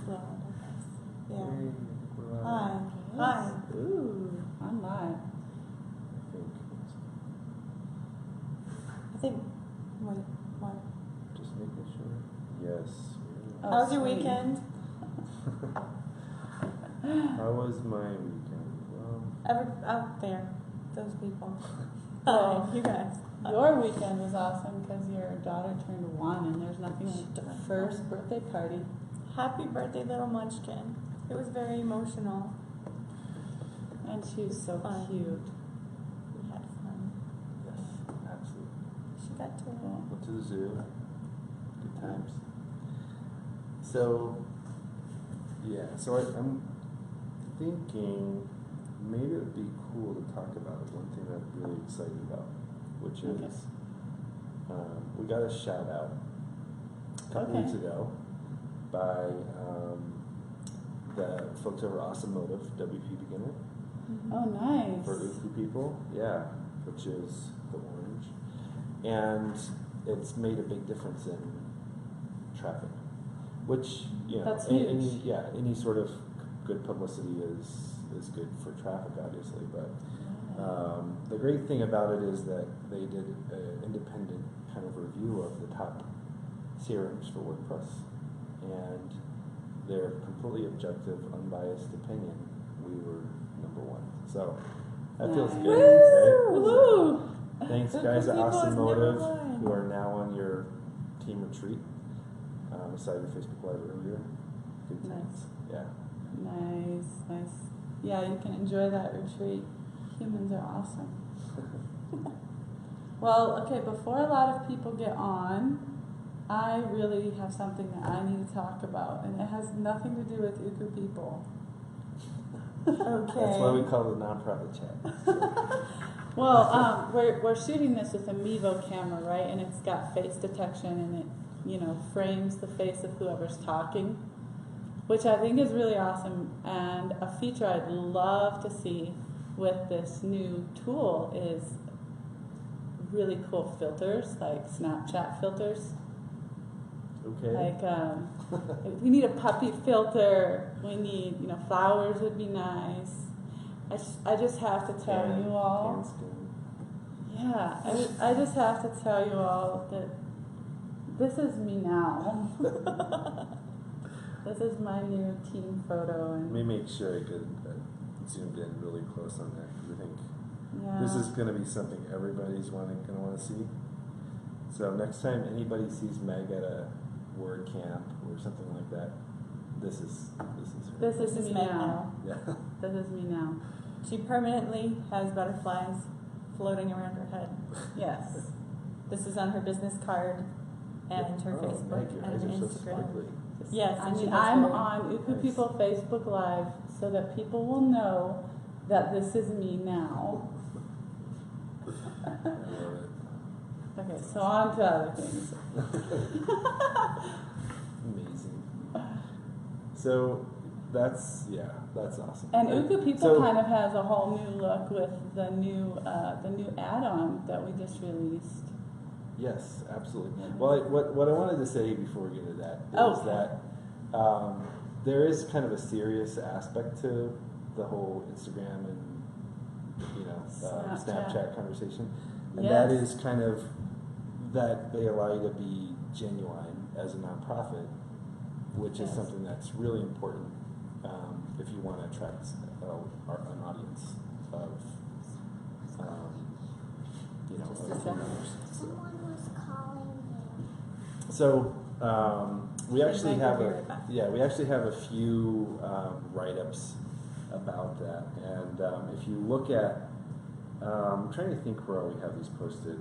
Loud, I guess. Hey, Yeah. we're Hi. live. Hi. Ooh, I'm live. I think. I think. Wait. What? Just making sure. Yes. Oh, How was your sweet. weekend? How was my weekend? Well, Out there, those people. Well, Hi, you guys. Your weekend was awesome because your daughter turned 1 and there's nothing like the first birthday party. Happy birthday, little Munchkin. It was very emotional. And she was so Fun. cute. We had fun. yes, absolutely. She got to. Went to the zoo. Good times. So, yeah. So I'm thinking maybe it would be cool to talk about one thing that I'm really excited about, which Okay. is we got a shout out a couple Okay. weeks ago by the folks over Awesome Motive, WP Beginner, Oh, nice. for Uku people, yeah, which is the orange, and it's made a big difference in traffic, which That's any, huge. any sort of good publicity is good for traffic, obviously, but the great thing about it is that they did an independent kind of review of the top CRMs for WordPress, and their completely objective, unbiased opinion, we were #1. So that feels Nice. good, right? Woo! Thanks, Uku guys at people Awesome is Motive, #1. who are now on your team retreat. I saw your Facebook Live earlier. Good times. Yeah. Nice. Yeah, you can enjoy that retreat. Humans are awesome. Well, okay, before a lot of people get on, I really have something that I need to talk about, and it has nothing to do with Uku people. Okay. That's why we call it nonprofit chat. Well, we're shooting this with a Mevo camera, right? And it's got face detection, and it, frames the face of whoever's talking, which I think is really awesome. And a feature I'd love to see with this new tool is really cool filters, like Snapchat filters. Okay. Like, we need a puppy filter. We need, flowers would be nice. I just have to tell you all. Yeah, I just have to tell you all that this is me now. This is my new team photo, Let and me make sure I get zoomed in really close on that, because I think yeah. this is going to be something everybody's going to want to see. So next time anybody sees Meg at a WordCamp or something like that, this is her. This is This is me Meg now. Yeah. This is me now. She permanently has butterflies floating around her head. Yes. This is on her business card and her Facebook Meg, your and eyes her are so Instagram. sparkly. Yes, I and she mean, has I'm her- on Uku Nice. People Facebook Live so that people will know that this is me now. I love it. Okay, so on to other things. Amazing. So that's awesome. And Uku People So- kind of has a whole new look with the new add-on that we just released. Yes, absolutely. Mhm. Well, what I wanted to say before we get into that is Okay. that there is kind of a serious aspect to the whole Instagram and Snapchat conversation, and that Yes. is kind of that they allow you to be genuine as a nonprofit, which is Yes. something that's really important if you want to attract an audience of Just of a second. members. Someone was calling you. So we actually Meg have will be right back. we actually have a few write-ups about that, and if you look at, I'm trying to think where we have these posted.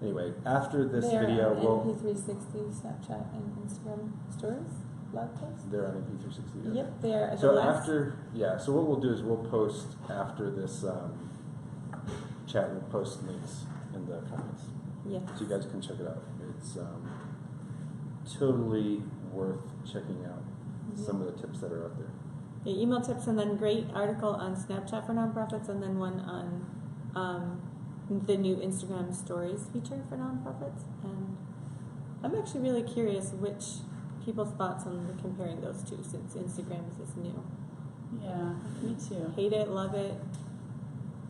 Anyway, after this They're video, on we'll MP360, Snapchat, and Instagram stories. Blog posts. they're on MP360. okay. Yep, they are. at the So last- so what we'll do is we'll post after this chat. We'll post links in the comments, Yes. so you guys can check it out. It's totally worth checking out some of the tips that are out there. Yeah, email tips, and then great article on Snapchat for nonprofits, and then one on the new Instagram stories feature for nonprofits. And I'm actually really curious which people's thoughts on comparing those two since Instagram is new. Yeah, me too. Hate it, love it.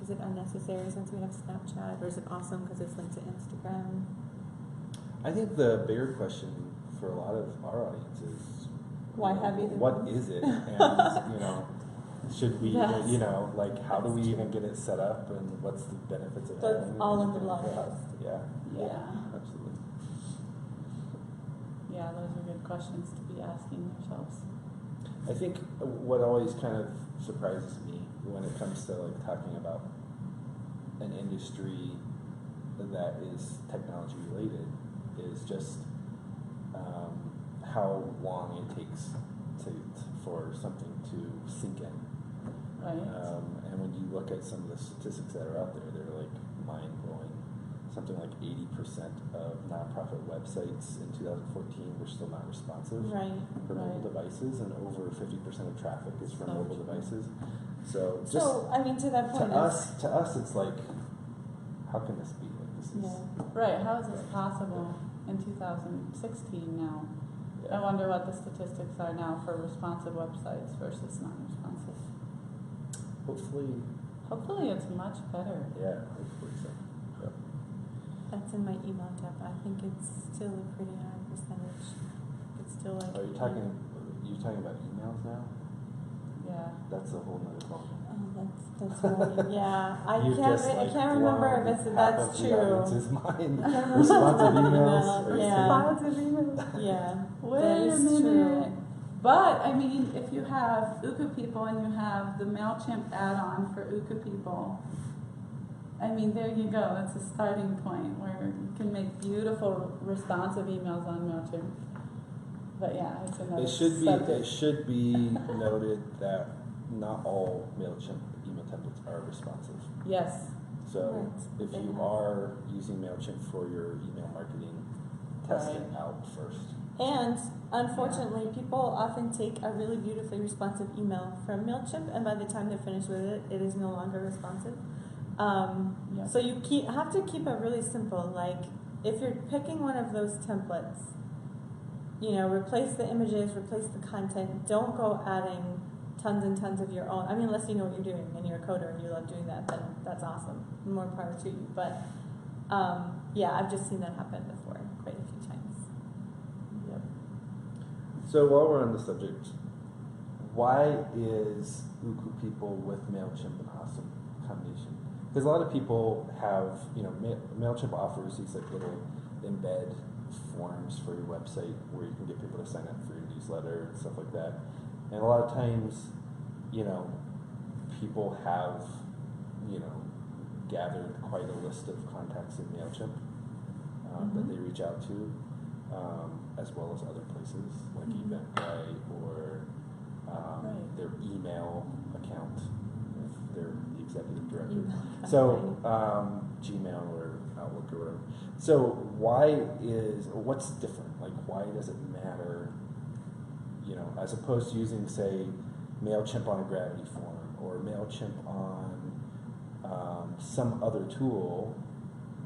Is it unnecessary since we have Snapchat, or is it awesome because it's linked to Instagram? I think the bigger question for a lot of our audience is, Why you know, have either what one? is it? And, you know, should we, Yes. you know, like, how do That's we true. even get it set up, and what's the benefits of That's having it? all in the and- blog yeah. post. Yeah, Yeah. absolutely. Yeah, those are good questions to be asking ourselves. I think what always kind of surprises me when it comes to like talking about an industry that is technology related is just how long it takes for something to sink in. Right? And when you look at some of the statistics that are out there, they're like mind blowing. Something like 80% of nonprofit websites in 2014 were still not responsive Right. for mobile Right. devices, and over 50% of traffic is from So mobile true. devices. So just So I mean, to that to point, us, it's like, how can this be? Like this is. yeah. Right, how is this possible in 2016 now? I Yeah. wonder what the statistics are now for responsive websites versus non-responsive. Hopefully, Hopefully it's much better. yeah. Hopefully so. Yep. That's in my email tab. I think it's still a pretty high percentage. It's still like. Are you talking? You talking about emails now? Yeah. That's a whole nother call. Oh, that's right. Yeah, I You've can't. just, I like, can't remember blown if it's half that's of the true. audience's mind. I can't remember Responsive if it's emails. Are you Yeah. serious? Yeah. Wait that a is minute. true. But I mean, if you have Uka People and you have the MailChimp add-on for Uka People, I mean, there you go. That's a starting point where you can make beautiful responsive emails on MailChimp. But yeah, it's another subject. It should be noted that not all MailChimp email templates are responsive. Yes. So Right. if They you have- are using MailChimp for your email marketing, test it Right. out first. And unfortunately, people often take a really beautifully responsive email from MailChimp, and by the time they're finished with it, it is no longer responsive. Yep. So you have to keep it really simple. Like, if you're picking one of those templates, you know, replace the images, replace the content. Don't go adding tons and tons of your own. I mean, unless you know what you're doing and you're a coder and you love doing that, then that's awesome. More power to you. But yeah, I've just seen that happen before quite a few times. Yep. So while we're on the subject, why is Uku People with MailChimp an awesome combination? Because a lot of people have, you know, MailChimp offers these like little embed forms for your website where you can get people to sign up for your newsletter and stuff like that. And a lot of times, you know, people have, you know, gathered quite a list of contacts in MailChimp that they reach out to, as well as other places like Eventbrite or Right. their email account if they're the executive director. Email account, So Gmail or Outlook or whatever. So what's different? Like, why does it matter? You know, as opposed to using, say, MailChimp on a Gravity form or MailChimp on some other tool,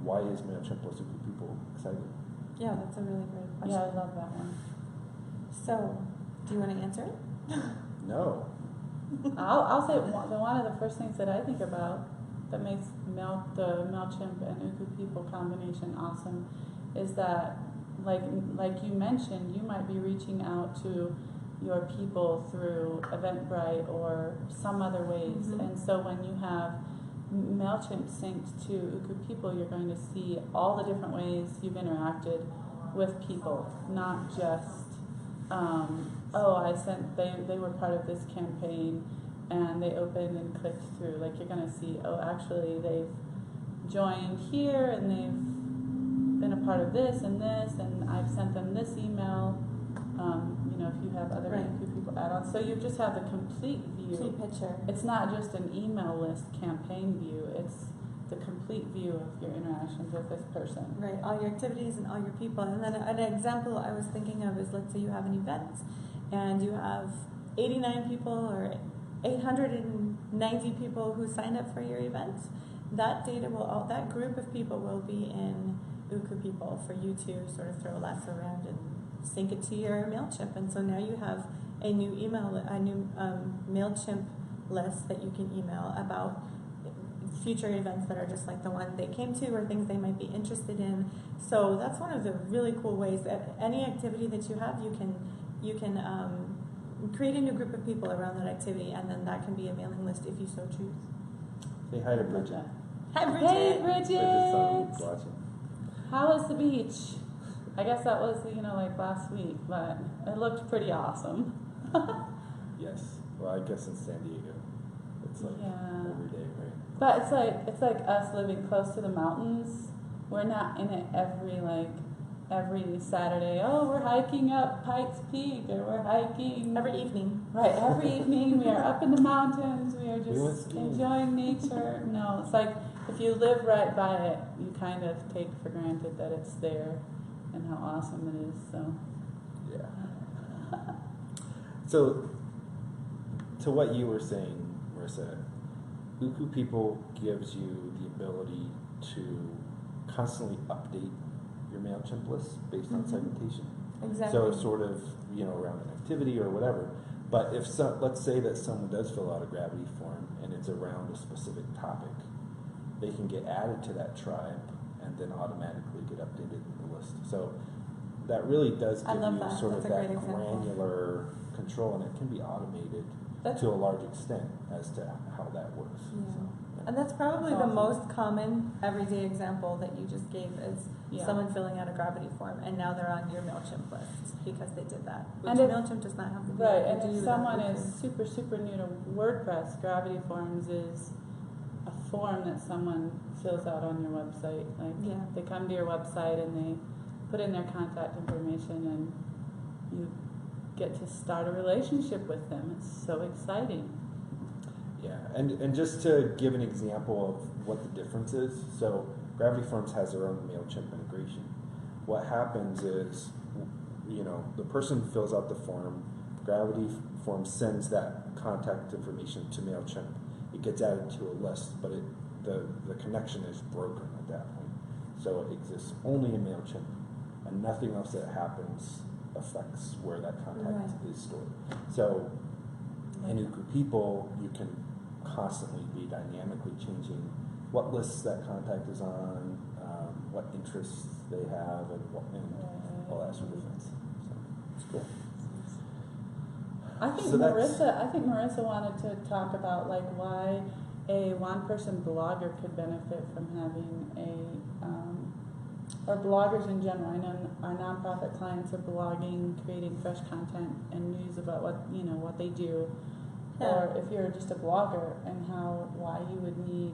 why is MailChimp with Uku People excited? Yeah, that's a really great question. Yeah, I love that one. So, do you want to answer it? No. I'll say one of the first things that I think about that makes the MailChimp and Uku People combination awesome is that, like you mentioned, you might be reaching out to your people through Eventbrite or some other ways. Mhm. And so when you have MailChimp synced to Uku People, you're going to see all the different ways you've interacted with people, not just they were part of this campaign and they opened and clicked through. Like, you're going to see, actually they've joined here and they've been a part of this and I've sent them this email. You know, if you have other Right. Uku People add-ons, so you just have the complete view. Key picture. It's not just an email list campaign view, it's the complete view of your interactions with this person. Right, all your activities and all your people. And then an example I was thinking of is, let's say you have an event and you have 89 people or 890 people who signed up for your event. That data that group of people will be in Uku People for you to sort of throw lots around and sync it to your MailChimp, and so now you have a new MailChimp list that you can email about future events that are just like the one they came to or things they might be interested in. So that's one of the really cool ways that any activity that you have, you can create a new group of people around that activity, and then that can be a mailing list if you so choose. Say hi to Bridget. Hi, Bridget. Hey, Bridget's Bridget. watching. How was the beach? I guess that was, like last week, but it looked pretty awesome. Yes. Well, I guess in San Diego, it's like Yeah. every day, right? But it's like us living close to the mountains. We're not in it every Saturday. Oh, we're hiking up Pikes Peak, or we're hiking Every evening. Right, every evening we are up in the mountains. We are We went just skiing. enjoying nature. No, it's like if you live right by it, you kind of take for granted that it's there and how awesome it is. So. Yeah. So, to what you were saying, Marissa, Uku People gives you the ability to constantly update your MailChimp list based on Mhm. segmentation. Exactly. So sort of, around an activity or whatever. But if let's say that someone does fill out a Gravity form and it's around a specific topic, they can get added to that tribe and then automatically get updated in the list. So that really does I give love you that. sort That's of a that great example. granular control, and it can be automated That's- to a large extent as to how that works. Yeah. So, And that's probably That's the awesome. most common everyday example that you just gave is Yeah. someone filling out a Gravity form, and now they're on your MailChimp list because they did that. Which And if- MailChimp does not have the Right, ability and to do if that someone with is you. super new to WordPress, Gravity Forms is a form that someone fills out on your website. Like Yeah. they come to your website and they put in their contact information, and you get to start a relationship with them. It's so exciting. yeah, and just to give an example of what the difference is, so Gravity Forms has their own MailChimp integration. What happens is, the person fills out the form, Gravity Forms sends that contact information to MailChimp. It gets added to a list, but the connection is broken at that point. So it exists only in MailChimp, and nothing else that happens affects where that contact Right. is stored. So in Uku People, you can constantly be dynamically changing what lists that contact is on, what interests they have, and all that sort of thing. So it's cool. I think So that's- Marissa wanted to talk about why a one-person blogger could benefit from having or bloggers in general. I know our nonprofit clients are blogging, creating fresh content and news about what they do. Yeah. Or if you're just a blogger, and why you would need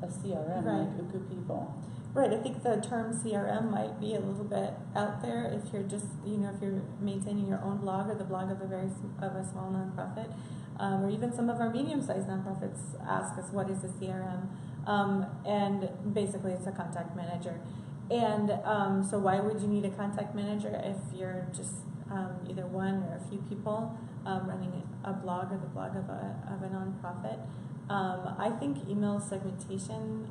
a CRM Right. like Uku People. Right, I think the term CRM might be a little bit out there if you're just, if you're maintaining your own blog or the blog of a small nonprofit, or even some of our medium-sized nonprofits ask us what is a CRM, and basically it's a contact manager. And so why would you need a contact manager if you're just either one or a few people running a blog or the blog of a nonprofit? I think email segmentation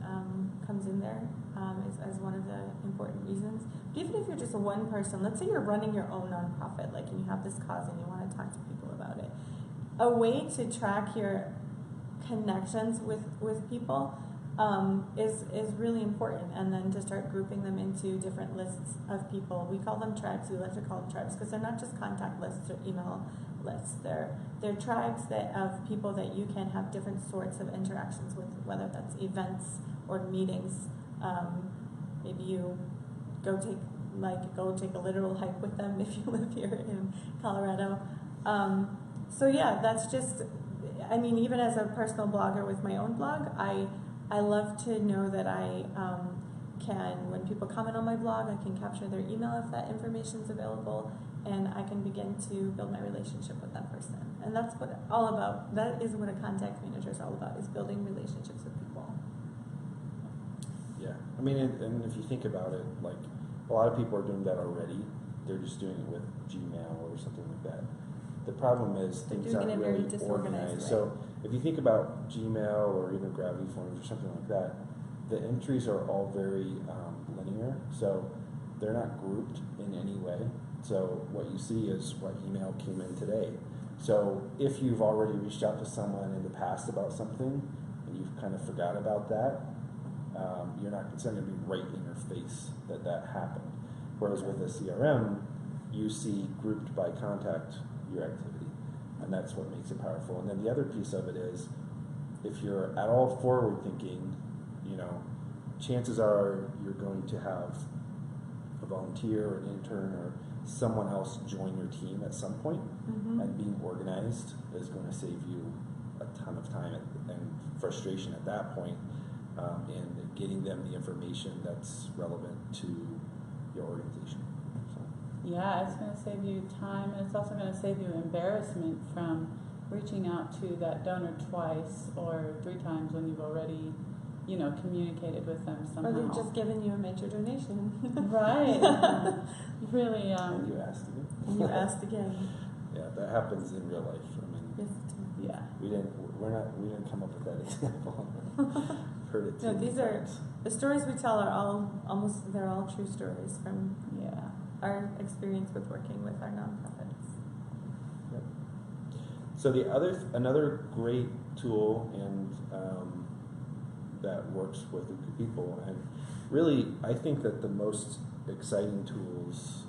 comes in there as one of the important reasons. But even if you're just one person, let's say you're running your own nonprofit, and you have this cause and you want to talk to people about it, a way to track your connections with people is really important, and then to start grouping them into different lists of people. We call them tribes. We like to call them tribes because they're not just contact lists or email lists. They're tribes of people that you can have different sorts of interactions with, whether that's events or meetings. Maybe you go take a literal hike with them if you live here in Colorado. So yeah, that's just. Even as a personal blogger with my own blog, I love to know that I can, when people comment on my blog, I can capture their email if that information is available, and I can begin to build my relationship with that person. And that's what all about. That is what a contact manager is all about, is building relationships with people. Yeah, and if you think about it, a lot of people are doing that already. They're just doing it with Gmail or something like that. The problem is They're things doing aren't it in a very really disorganized organized. way. So if you think about Gmail or even Gravity Forms or something like that, the entries are all very linear. So they're not grouped in any way. So what you see is what email came in today. So if you've already reached out to someone in the past about something and you've kind of forgot about that, you're not, it's not going to be right in your face that that happened. Whereas with a CRM, you see grouped by contact your activity, and that's what makes it powerful. And then the other piece of it is, if you're at all forward thinking, you know, chances are you're going to have a volunteer or an intern or someone else join your team at some point, Mhm. and being organized is going to save you a ton of time and frustration at that point, in getting them the information that's relevant to your organization. So, Yeah, it's going to save you time, and it's also going to save you embarrassment from reaching out to that donor twice or 3 times when you've already, you know, communicated with them somehow. Or they've just given you a major donation. Right. Really, and you asked again. And you asked again. Yeah, that happens in real life. I mean, Yes, it does. yeah. we didn't come up with that example. Heard it too No, many these are times. the stories we tell are they're all true stories from Yeah. our experience with working with our nonprofits. Yep. So another great tool and that works with Uku people, and really I think that the most exciting tools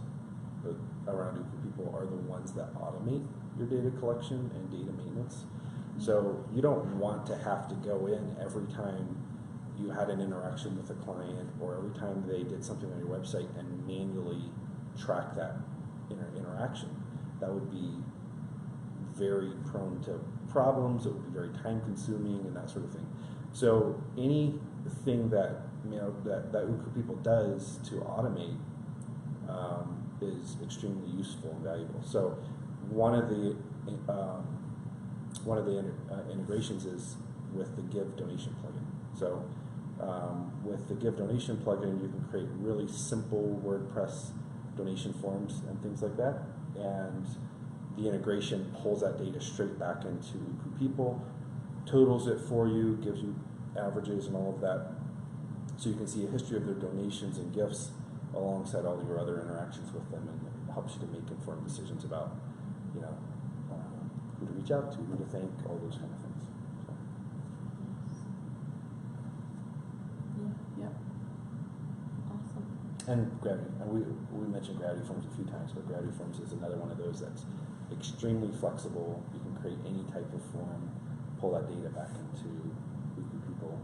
around Uku people are the ones that automate your data collection and data maintenance. So you don't want to have to go in every time you had an interaction with a client or every time they did something on your website and manually track that interaction. That would be very prone to problems. It would be very time consuming and that sort of thing. So anything that that Uku people does to automate is extremely useful and valuable. So one of the integrations is with the Give donation plugin. So with the Give donation plugin, you can create really simple WordPress donation forms and things like that, and the integration pulls that data straight back into Uku people, totals it for you, gives you averages and all of that, so you can see a history of their donations and gifts alongside all your other interactions with them, and it helps you to make informed decisions about, you know, who to reach out to, who to thank, all those kind of things. So. Yep. Awesome. And Gravity, and we mentioned Gravity Forms a few times, but Gravity Forms is another one of those that's extremely flexible. You can create any type of form, pull that data back into Uku people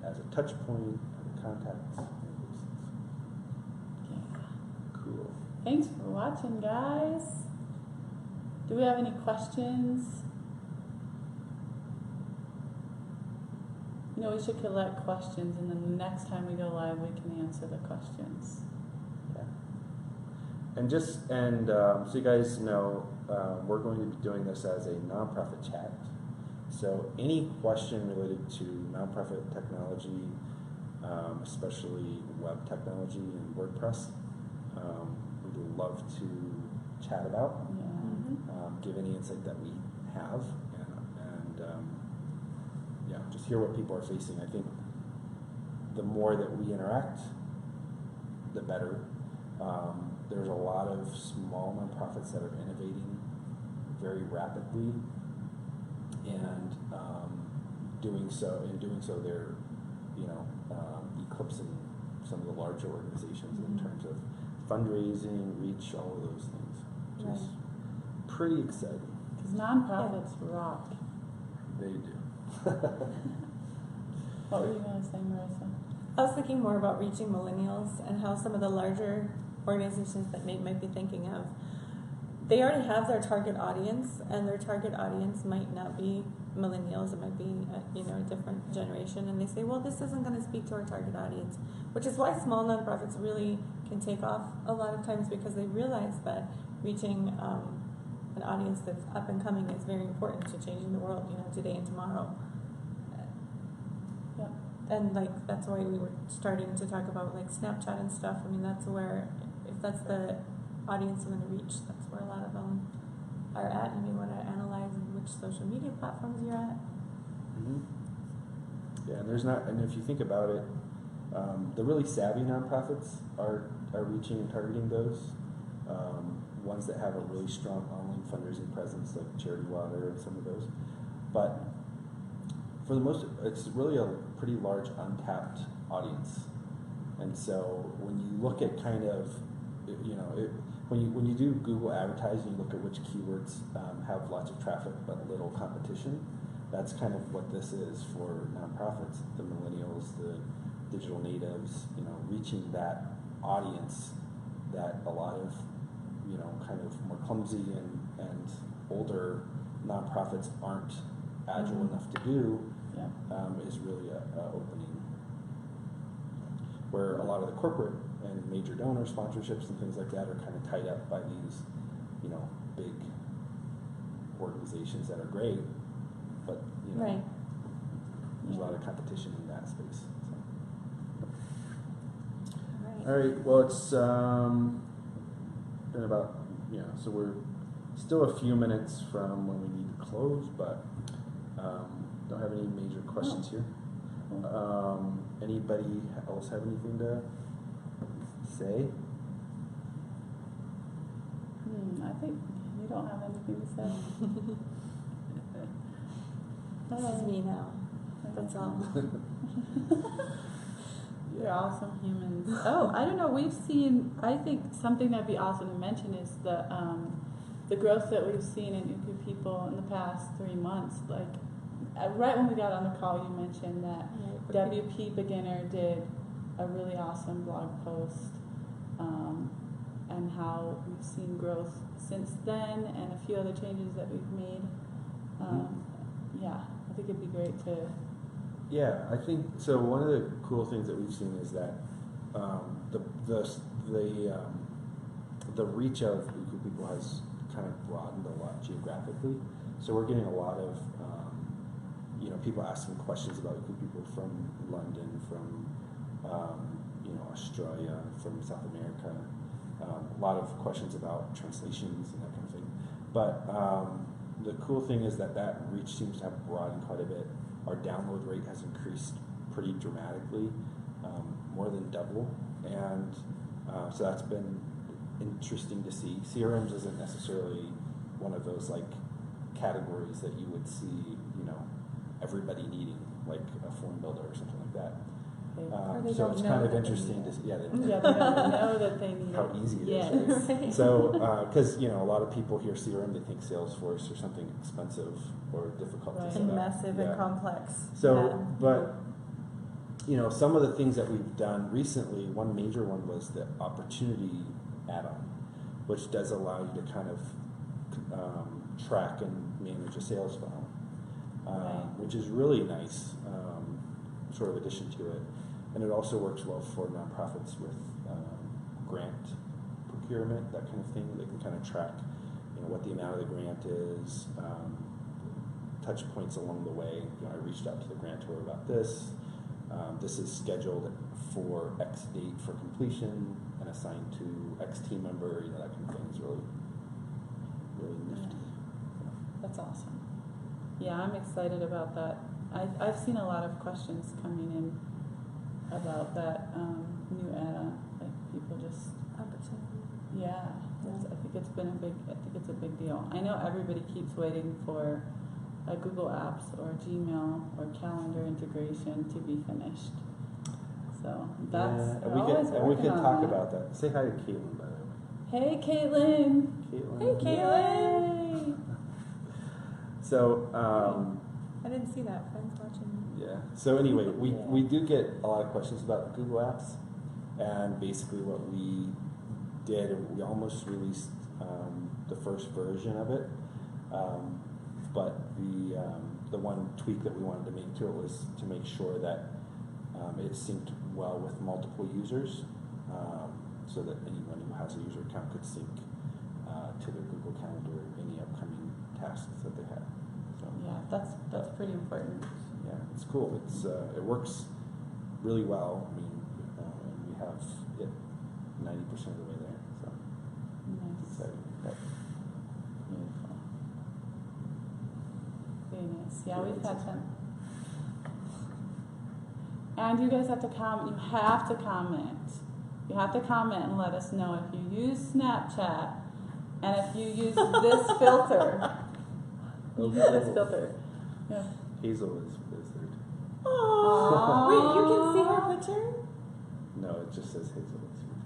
as a touch point, as a contact, all those things. Yeah. Cool. Thanks for watching, guys. Do we have any questions? You know, we should collect questions, and then the next time we go live, we can answer the questions. Okay. And so you guys know, we're going to be doing this as a nonprofit chat. So any question related to nonprofit technology, especially web technology and WordPress, we'd love to chat about. Yeah. Give any insight that we have, and yeah, just hear what people are facing. I think the more that we interact, the better. There's a lot of small nonprofits that are innovating very rapidly, and doing so, they're, you know, eclipsing some of the larger organizations in terms of fundraising, reach, all of those things, which is pretty exciting. Because nonprofits rock. They do. What were you going to say, Marissa? I was thinking more about reaching millennials and how some of the larger organizations that might be thinking of, they already have their target audience, and their target audience might not be millennials. It might be a different generation, and they say, well, this isn't going to speak to our target audience, which is why small nonprofits really can take off a lot of times, because they realize that reaching an audience that's up and coming is very important to changing the world, today and tomorrow. Yep. And that's why we were starting to talk about Snapchat and stuff. I mean, that's where, if that's the audience you want to reach, that's where a lot of them are at, and you want to analyze which social media platforms you're at. Mm-hmm. Yeah, and if you think about it, the really savvy nonprofits are are reaching and targeting those. Ones that have a really strong online fundraising presence, like Charity Water and some of those. But for the most, it's really a pretty large untapped audience. And so when you look at kind of, when you do Google advertising, you look at which keywords have lots of traffic but little competition. That's kind of what this is for nonprofits, the millennials, the digital natives, reaching that audience that a lot of, kind of more clumsy and older nonprofits aren't agile enough to do, is really a opening. Where a lot of the corporate and major donor sponsorships and things like that are kind of tied up by these, big organizations that are great, but Right. there's a lot of competition in that space. Right. All right. Well, it's been about so we're still a few minutes from when we need to close, but don't have any major questions here. Anybody else have anything to say? I think you don't have anything to say. This is me now. That's all. You're awesome humans. Oh, I don't know. We've seen. I think something that'd be awesome to mention is the growth that we've seen in Uku people in the past 3 months. Like right when we got on the call, you mentioned that WP Beginner did a really awesome blog post, and how we've seen growth since then, and a few other changes that we've made. Yeah, I think it'd be great to. Yeah, I think so. One of the cool things that we've seen is that the reach of Uku people has kind of broadened a lot geographically. So we're getting a lot of people asking questions about Uku people from London, from Australia, from South America. A lot of questions about translations and that kind of thing. But the cool thing is that reach seems to have broadened quite a bit. Our download rate has increased pretty dramatically, more than double, and so that's been interesting to see. CRMs isn't necessarily one of those like categories that you would see, everybody needing, like a form builder or something like that. So it's kind of interesting to see. Yeah, they don't Yeah, they don't know that they need how it. easy it Yes. is. Right. So, because a lot of people hear CRM, they think Salesforce or something expensive or difficult Right. to set And up. massive Yeah. and complex. So, but some of the things that we've done recently, one major one was the opportunity add-on, which does allow you to kind of track and manage a sales funnel, which is really nice, sort of addition to it. And it also works well for nonprofits with grant procurement, that kind of thing. They can kind of track, what the amount of the grant is, touch points along the way. I reached out to the grantor about this. This is scheduled for X date for completion and assigned to X team member. That kind of thing is really, really nifty. That's awesome. Yeah, I'm excited about that. I've seen a lot of questions coming in about that new add-on. Like people just, Opportunity. I think it's a big deal. I know everybody keeps waiting for a Google Apps or Gmail or calendar integration to be finished. So that's and we're always we working can on talk that. about that. Say hi to Caitlin, by the way. Hey, Caitlin. Caitlin. Hey, Caitlin. Yay. So, I didn't see that. Friends watching. yeah. So anyway, we do get a lot of questions about the Google Apps, and basically what we did, we almost released the first version of it, but the one tweak that we wanted to make to it was to make sure that it synced well with multiple users, so that anyone who has a user account could sync to their Google Calendar any upcoming tasks that they had. So Yeah, that's pretty important. yeah, it's cool. It works really well. I mean, and we have it 90% of the way there. So it's Nice. exciting. But Beautiful. Very nice. Yeah, we've had some. And you guys have to comment. You have to comment You have to comment and let us know if you use Snapchat and if you use this filter. You use this filter. Yeah. Hazel is visited. Aww. Wait, you can see her picture? No, it just says Hazel is here.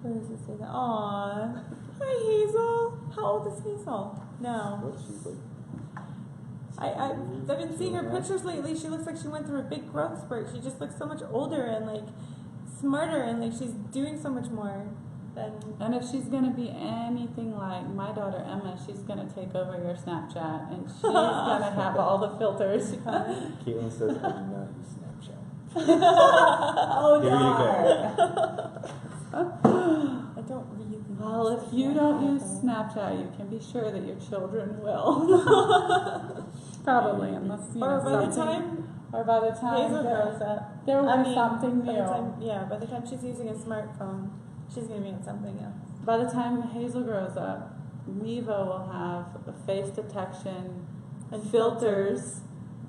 Where does it say that? Aww. Hi, Hazel. How old is Hazel? No. What? She's like. I've been seeing her pictures lately. She looks like she went through a big growth spurt. She just looks so much older and like smarter and like she's doing so much more than. And if she's gonna be anything like my daughter Emma, she's gonna take over your Snapchat and she's gonna have all the filters. Caitlin says, I do not use Snapchat. Oh Here you go. I don't really. Well, if you don't use Snapchat, you can be sure that your children will. Probably, unless you Or know by the something. time Or by the time Hazel there- grows up, there will I be mean, something by new. the time, yeah, by the time she's using a smartphone, she's gonna be on something else. By the time Hazel grows up, Mevo will have face detection and filters,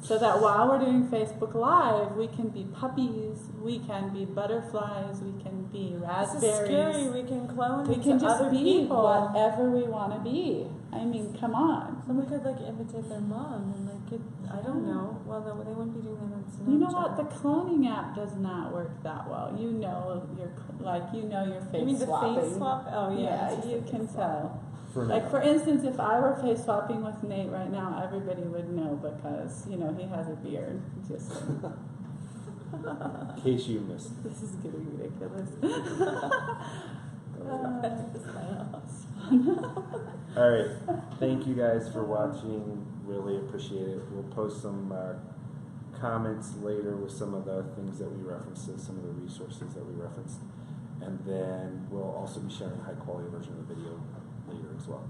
so that while we're doing Facebook Live, we can be puppies, we can be butterflies, we can be This is raspberries. scary. We can clone We into can just other be people. whatever we want to be. I mean, come on. Someone could like imitate their mom and like get, I don't know. Well, no, they wouldn't be doing that on Snapchat. You know what? The cloning app does not work that well. You know your face You mean the swapping. face swap? Oh yeah. Yeah, it's just you the can face swap. tell. For Like now. for instance, if I were face swapping with Nate right now, everybody would know because he has a beard. Just In case you missed it. this is getting ridiculous. All right. Thank you guys for watching. Really appreciate it. We'll post some comments later with some of the things that we referenced, some of the resources that we referenced. And then we'll also be sharing a high quality version of the video later as well.